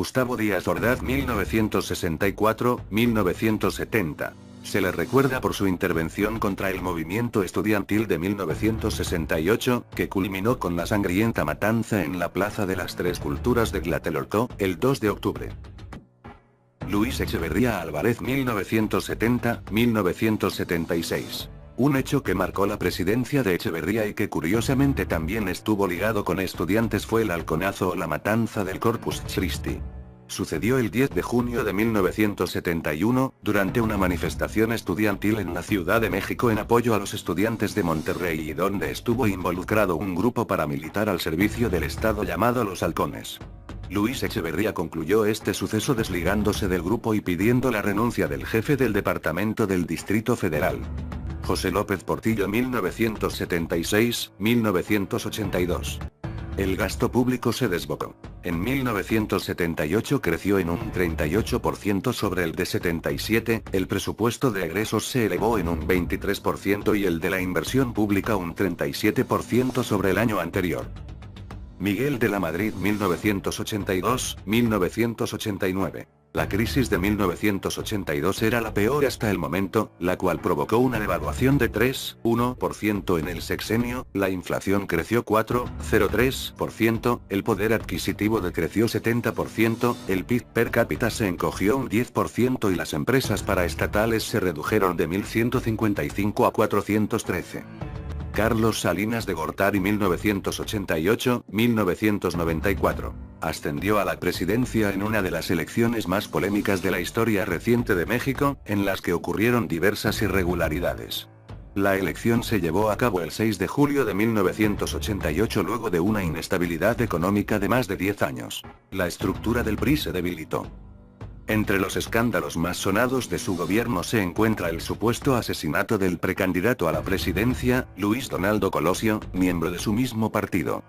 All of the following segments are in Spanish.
Gustavo Díaz Ordaz 1964-1970. Se le recuerda por su intervención contra el movimiento estudiantil de 1968, que culminó con la sangrienta matanza en la Plaza de las Tres Culturas de Tlatelolco, el 2 de octubre. Luis Echeverría Álvarez 1970-1976. Un hecho que marcó la presidencia de Echeverría y que curiosamente también estuvo ligado con estudiantes fue el halconazo o la matanza del Corpus Christi. Sucedió el 10 de junio de 1971, durante una manifestación estudiantil en la Ciudad de México en apoyo a los estudiantes de Monterrey y donde estuvo involucrado un grupo paramilitar al servicio del Estado llamado Los Halcones. Luis Echeverría concluyó este suceso desligándose del grupo y pidiendo la renuncia del jefe del Departamento del Distrito Federal. José López Portillo 1976-1982. El gasto público se desbocó. En 1978 creció en un 38% sobre el de 77, el presupuesto de egresos se elevó en un 23% y el de la inversión pública un 37% sobre el año anterior. Miguel de la Madrid 1982-1989. La crisis de 1982 era la peor hasta el momento, la cual provocó una devaluación de 3,1% en el sexenio, la inflación creció 4,03%, el poder adquisitivo decreció 70%, el PIB per cápita se encogió un 10% y las empresas paraestatales se redujeron de 1.155 a 413. Carlos Salinas de Gortari 1988-1994. Ascendió a la presidencia en una de las elecciones más polémicas de la historia reciente de México, en las que ocurrieron diversas irregularidades. La elección se llevó a cabo el 6 de julio de 1988 luego de una inestabilidad económica de más de 10 años. La estructura del PRI se debilitó. Entre los escándalos más sonados de su gobierno se encuentra el supuesto asesinato del precandidato a la presidencia, Luis Donaldo Colosio, miembro de su mismo partido.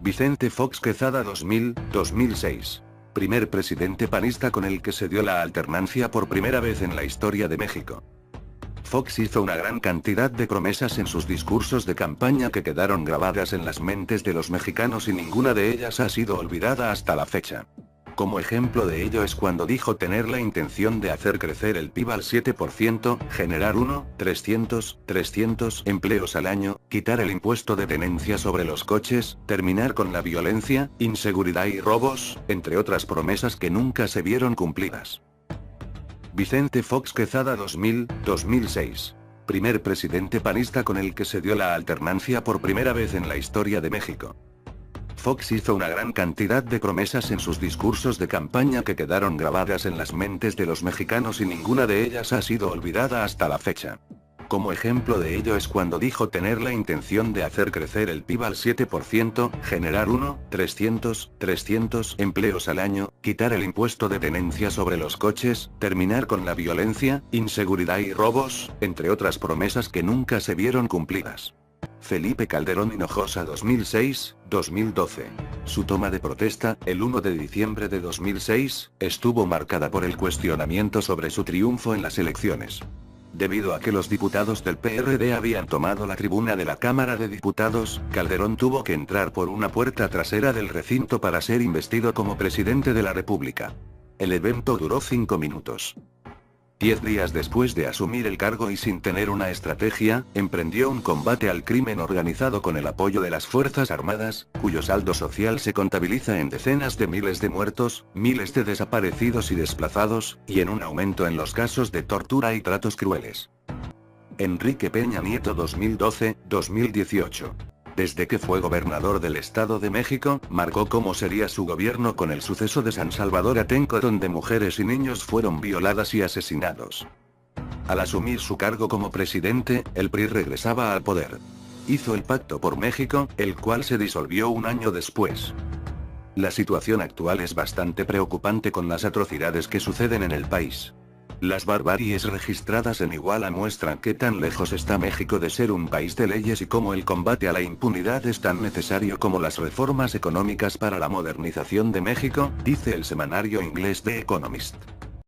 Vicente Fox Quezada 2000-2006. Primer presidente panista con el que se dio la alternancia por primera vez en la historia de México. Fox hizo una gran cantidad de promesas en sus discursos de campaña que quedaron grabadas en las mentes de los mexicanos y ninguna de ellas ha sido olvidada hasta la fecha. Como ejemplo de ello es cuando dijo tener la intención de hacer crecer el PIB al 7%, generar 300 empleos al año, quitar el impuesto de tenencia sobre los coches, terminar con la violencia, inseguridad y robos, entre otras promesas que nunca se vieron cumplidas. Vicente Fox Quezada 2000-2006. Primer presidente panista con el que se dio la alternancia por primera vez en la historia de México. Fox hizo una gran cantidad de promesas en sus discursos de campaña que quedaron grabadas en las mentes de los mexicanos y ninguna de ellas ha sido olvidada hasta la fecha. Como ejemplo de ello es cuando dijo tener la intención de hacer crecer el PIB al 7%, generar 300 empleos al año, quitar el impuesto de tenencia sobre los coches, terminar con la violencia, inseguridad y robos, entre otras promesas que nunca se vieron cumplidas. Felipe Calderón Hinojosa 2006-2012. Su toma de protesta, el 1 de diciembre de 2006, estuvo marcada por el cuestionamiento sobre su triunfo en las elecciones. Debido a que los diputados del PRD habían tomado la tribuna de la Cámara de Diputados, Calderón tuvo que entrar por una puerta trasera del recinto para ser investido como presidente de la República. El evento duró 5 minutos. 10 días después de asumir el cargo y sin tener una estrategia, emprendió un combate al crimen organizado con el apoyo de las Fuerzas Armadas, cuyo saldo social se contabiliza en decenas de miles de muertos, miles de desaparecidos y desplazados, y en un aumento en los casos de tortura y tratos crueles. Enrique Peña Nieto 2012-2018. Desde que fue gobernador del Estado de México, marcó cómo sería su gobierno con el suceso de San Salvador Atenco donde mujeres y niños fueron violadas y asesinados. Al asumir su cargo como presidente, el PRI regresaba al poder. Hizo el Pacto por México, el cual se disolvió un año después. La situación actual es bastante preocupante con las atrocidades que suceden en el país. Las barbaries registradas en Iguala muestran qué tan lejos está México de ser un país de leyes y cómo el combate a la impunidad es tan necesario como las reformas económicas para la modernización de México, dice el semanario inglés The Economist.